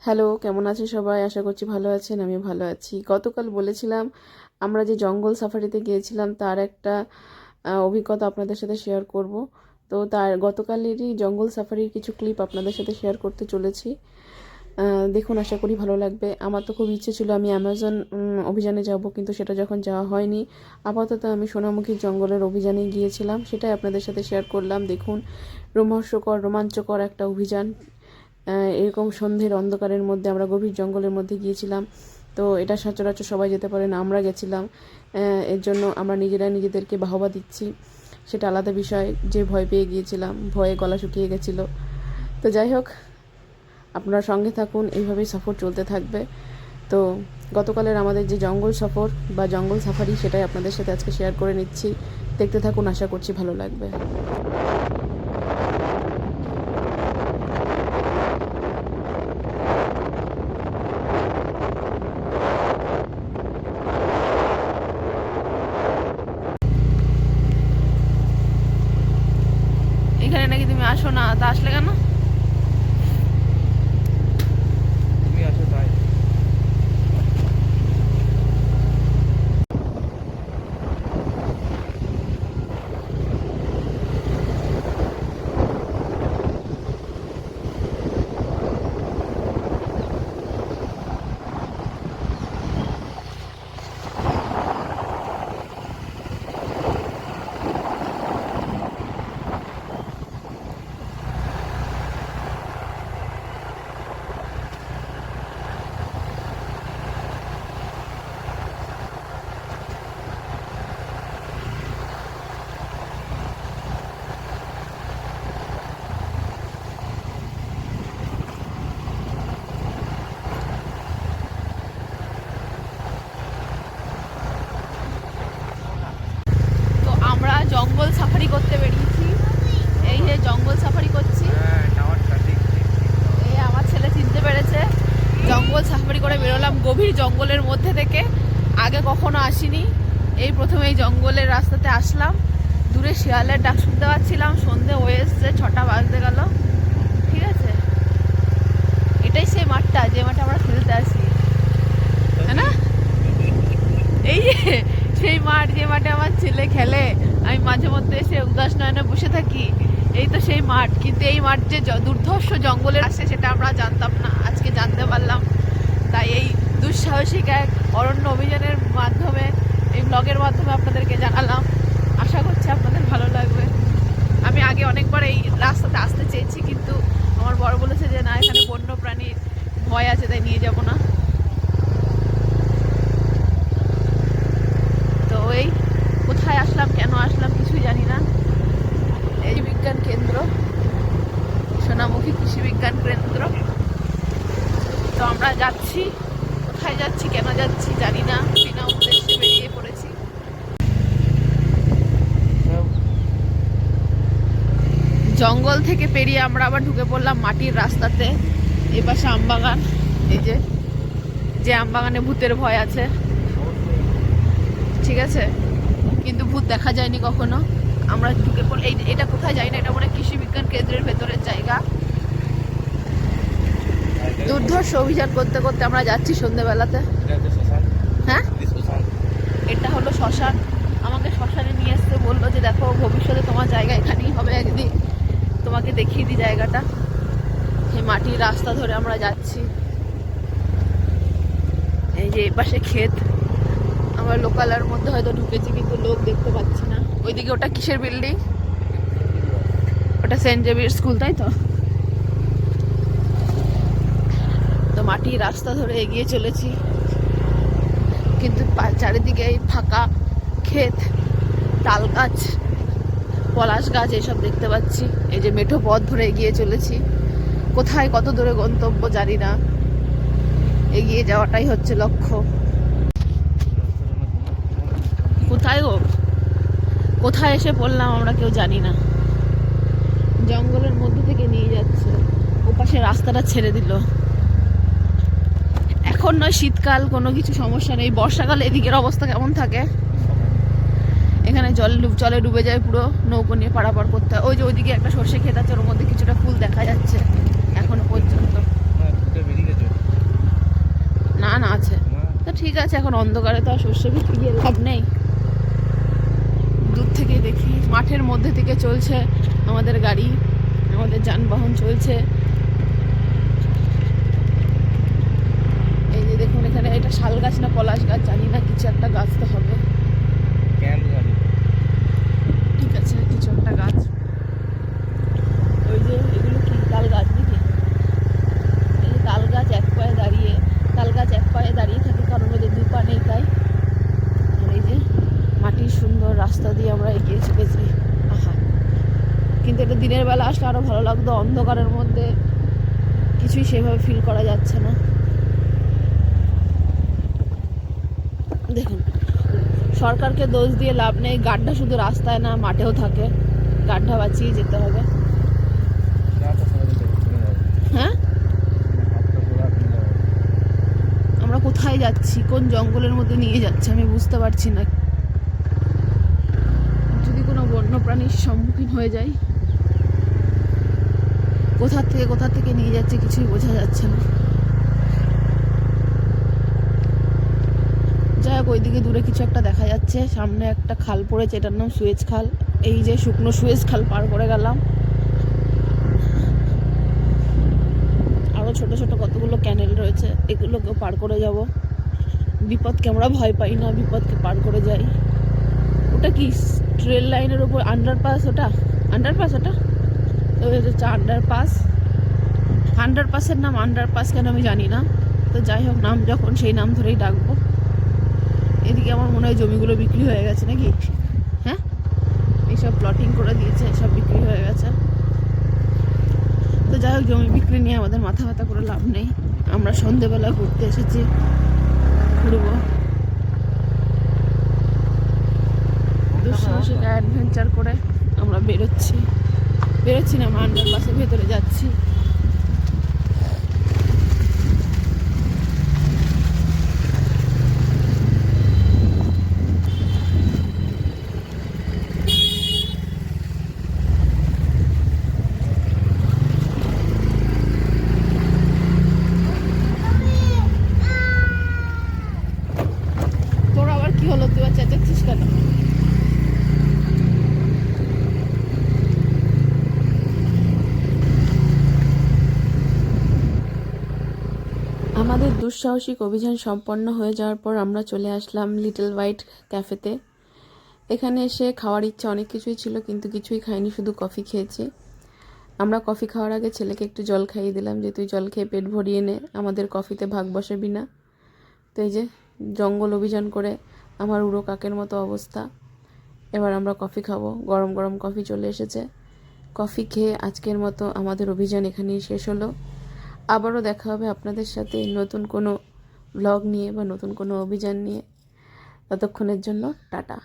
Hello, কেমন আছেন সবাই? আশা করছি ভালো আছেন। আমিও ভালো আছি। গতকাল বলেছিলাম আমরা যে জঙ্গল সাফারিতে গিয়েছিলাম তার একটা অভিজ্ঞতা আপনাদের সাথে শেয়ার করব। তো তার গতকালেরই জঙ্গল সাফারির কিছু ক্লিপ আপনাদের সাথে শেয়ার করতে চলেছি। দেখুন, আশা করি ভালো লাগবে। আমার তো খুব ইচ্ছে ছিল আমি অ্যামাজন অভিযানে যাব, কিন্তু সেটা যখন যাওয়া হয়নি, আপাতত আমি সোনামুখী জঙ্গলের অভিযানে গিয়েছিলাম। সেটাই আপনাদের সাথে শেয়ার করলাম। দেখুন, রোমহর্ষকর রোমাঞ্চকর একটা অভিযান। এরকম সন্ধ্যের অন্ধকারের মধ্যে আমরা গভীর জঙ্গলের মধ্যে গিয়েছিলাম। তো এটা সচরাচর সবাই যেতে পারে না, আমরা গেছিলাম। এর জন্য আমরা নিজেরা নিজেদেরকে বাহবা দিচ্ছি, সেটা আলাদা বিষয়। যে ভয় পেয়ে গিয়েছিলাম, ভয়ে গলা শুকিয়ে গেছিলো। তো যাই হোক, আপনারা সঙ্গে থাকুন, এইভাবেই সফর চলতে থাকবে। তো গতকালের আমাদের যে জঙ্গল সফর বা জঙ্গল সাফারি, সেটাই আপনাদের সাথে আজকে শেয়ার করে নিচ্ছি। দেখতে থাকুন, আশা করছি ভালো লাগবে। এখানে নাকি তুমি আসো না, তা আসলে কেন? তুমি আছো তাই। তো আমরা জঙ্গল সাফারি করতে বেরিয়েছি। এই যে জঙ্গল সাফারি করছি। হ্যাঁ, টাওয়ারটা ঠিক ঠিক ঠিক। এই আমার ছেলে চিনতে পেরেছে। জঙ্গল সাফারি করে বেরোলাম গভীর জঙ্গলের মধ্যে থেকে। আগে কখনো আসিনি, এই প্রথমে এই জঙ্গলের রাস্তাতে আসলাম। দূরে শিয়ালের ডাক শুনতে পাচ্ছিলাম। সন্ধে হয়ে এসছে, 6টা বাজতে গেল। ঠিক আছে, এটাই সেই মাঠটা যে মাঠে আমরা খেলতে আসি, তাই না? এই যে সেই মাঠ, যে মাঠে আমার ছেলে খেলে, আমি মাঝে মধ্যে এসে উদাস নয়নে বসে থাকি। এই তো সেই মাঠ। কিন্তু এই মাঠ যে দুর্ধর্ষ জঙ্গলের আসে সেটা আমরা জানতাম না, আজকে জানতে পারলাম। তাই এই দুঃসাহসিক এক অরণ্য অভিযানের মাধ্যমে, এই ব্লগের মাধ্যমে আপনাদেরকে জানালাম। আশা করছি আপনাদের ভালো লাগবে। আমি আগে অনেকবার এই রাস্তাতে আসতে চেয়েছি, কিন্তু আমার বড় বলেছে যে না, এখানে বন্য প্রাণীর ভয় আছে, তাই নিয়ে যাব না। তো এই কোথায় আসলাম, কেন আসলাম কিছুই জানি না। এই বিজ্ঞান কেন্দ্র, সোনামুখী কৃষি বিজ্ঞান কেন্দ্র। তো আমরা যাচ্ছি, কোথায় যাচ্ছি, কেন যাচ্ছি জানি না, বিনা উদ্দেশ্যে বেরিয়ে পড়েছি। জঙ্গল থেকে পেরিয়ে আমরা আবার ঢুকে পড়লাম মাটির রাস্তাতে। এই পাশে আমবাগান। এই যে যে আমবাগানে ভূতের ভয় আছে, ঠিক আছে, কিন্তু ভূত দেখা যায়নি কখনো। আমরা ঢুকে পড়লে এটা কোথায় যাই না, এটা মনে হয় কৃষি বিজ্ঞান কেন্দ্রের ভেতরের জায়গা। দুর্ধর্ষ অভিযান করতে করতে আমরা যাচ্ছি সন্ধ্যেবেলাতে। হ্যাঁ, এটা হলো শ্মশান। আমাকে শ্মশানে নিয়ে আসতে বললো যে দেখো, ভবিষ্যতে তোমার জায়গা এখানেই হবে একদিন, তোমাকে দেখিয়ে দিই জায়গাটা। এই মাটির রাস্তা ধরে আমরা যাচ্ছি। এই যে এপাশে ক্ষেত। আমরা লোকালের মধ্যে হয়তো ঢুকেছি, কিন্তু লোক দেখতে পাচ্ছি না। ওইদিকে ওটা কিসের বিল্ডিং? ওটা সেন্ট জেভিয়ার স্কুল, তাই তো? তো মাটির রাস্তা ধরে এগিয়ে চলেছি, কিন্তু চারিদিকে এই ফাঁকা ক্ষেত, তাল গাছ, পলাশ গাছ এসব দেখতে পাচ্ছি। এই যে মেঠো পথ ধরে এগিয়ে চলেছি। কোথায় কত দূরে গন্তব্য জানি না, এগিয়ে যাওয়াটাই হচ্ছে লক্ষ্য। কোথায় গো, কোথায় এসে পড়লাম আমরা কেউ জানি না। জঙ্গলের মধ্যে থেকে নিয়ে যাচ্ছে, ওপাশে রাস্তাটা ছেড়ে দিল। এখন নয় শীতকাল, কোনো কিছু সমস্যা নেই। বর্ষাকালে এদিকের অবস্থা কেমন থাকে? এখানে জলে ডুবে যায় পুরো, নৌকো নিয়ে পারাপার করতে হয়। ওই যে ওইদিকে একটা সর্ষে ক্ষেত আছে, ওর মধ্যে কিছুটা ফুল দেখা যাচ্ছে এখনো পর্যন্ত। বেরিয়ে গেছে। ঠিক আছে, এখন অন্ধকারে তো আর শস্য বিক্রি গিয়ে লাভ নেই। দূর থেকে দেখি মাঠের মধ্যে থেকে চলছে আমাদের গাড়ি, আমাদের যানবাহন চলছে। এই যে দেখুন এখানে, এটা শাল গাছ না পলাশ গাছ জানি না, কিছু একটা গাছ তো হবে। ক্যাম্প গাড়ি। ঠিক আছে, কিছু একটা গাছ। ওই যে এগুলো কি তাল গাছ নাকি? এই যে তাল গাছ এক পায়ে দাঁড়িয়ে, তাল গাছ এক পায়ে দাঁড়িয়ে থাকে কারণ ওদের দু পা নেই তাই। আর এই যে মাটির সুন্দর রাস্তা দিয়ে আমরা এগিয়ে চলেছি। আহা, কিন্তু এটা দিনের বেলা আসলে আরো ভালো লাগতো, অন্ধকারের মধ্যে কিছুই সেভাবে ফিল করা যাচ্ছে না। দেখুন, সরকারকে দোষ দিয়ে লাভ নেই, গাড্ডা শুধু রাস্তায় না মাঠেও থাকে, গাড্ডা বাঁচিয়ে যেতে হবে। হ্যাঁ, আমরা কোথায় যাচ্ছি, কোন জঙ্গলের মধ্যে নিয়ে যাচ্ছে আমি বুঝতে পারছি না। যদি কোনো বন্যপ্রাণীর সম্মুখীন হয়ে যাই, কোথা থেকে নিয়ে যাচ্ছে কিছুই বোঝা যাচ্ছে না। যাই হোক, ওইদিকে দূরে কিছু একটা দেখা যাচ্ছে, সামনে একটা খাল পড়েছে, এটার নাম সুয়েজ খাল। এই যে শুকনো সুয়েজ খাল পার করে গেলাম। আরো ছোট ছোট কতগুলো ক্যানেল রয়েছে, এগুলোকেও পার করে যাব। বিপদকে আমরা ভয় পাই না, বিপদকে পার করে যাই। ওটা কি ট্রেন লাইনের উপর আন্ডারপাস? ওটা আন্ডারপাস, ওটা তো এটা হচ্ছে আন্ডারপাস। আন্ডারপাসের নাম আন্ডারপাস কেন আমি জানি না, তো যাই হোক, নাম যখন সেই নাম ধরেই ডাকবো। এদিকে আমার মনে হয় জমিগুলো বিক্রি হয়ে গেছে নাকি? হ্যাঁ, এইসব প্লটিং করে দিয়েছে, সব বিক্রি হয়ে গেছে। তো যাই হোক, জমি বিক্রি নিয়ে আমাদের মাথা ব্যথা করে লাভ নেই। আমরা সন্ধেবেলা ঘুরতে এসেছি, ঘুরবো। দুঃসাহসিক অ্যাডভেঞ্চার করে আমরা বেরোচ্ছি না, আমরা আন্ডারপাসের ভেতরে যাচ্ছি। তোর আবার কি হলো, তুই আর চেঁচাচ্ছিস কেন? আমাদের দুঃসাহসিক অভিযান সম্পন্ন হয়ে যাওয়ার পর আমরা চলে আসলাম লিটল হোয়াইট ক্যাফেতে। এখানে এসে খাওয়ার ইচ্ছা অনেক কিছুই ছিল, কিন্তু কিছুই খাইনি, শুধু কফি খেয়েছি। আমরা কফি খাওয়ার আগে ছেলেকে একটু জল খাইয়ে দিলাম, যে তুই জল খেয়ে পেট ভরিয়ে নে, আমাদের কফিতে ভাগ বসাবি না। তো এই যে জঙ্গল অভিযান করে আমার উড়ো কাকের মতো অবস্থা। এবার আমরা কফি খাবো, গরম গরম কফি চলে এসেছে। কফি খেয়ে আজকের মতো আমাদের অভিযান এখানেই শেষ হলো। আবারও দেখা হবে আপনাদের সাথে নতুন কোনো ব্লগ নিয়ে বা নতুন কোনো অভিযান নিয়ে। ততক্ষণের জন্য টাটা।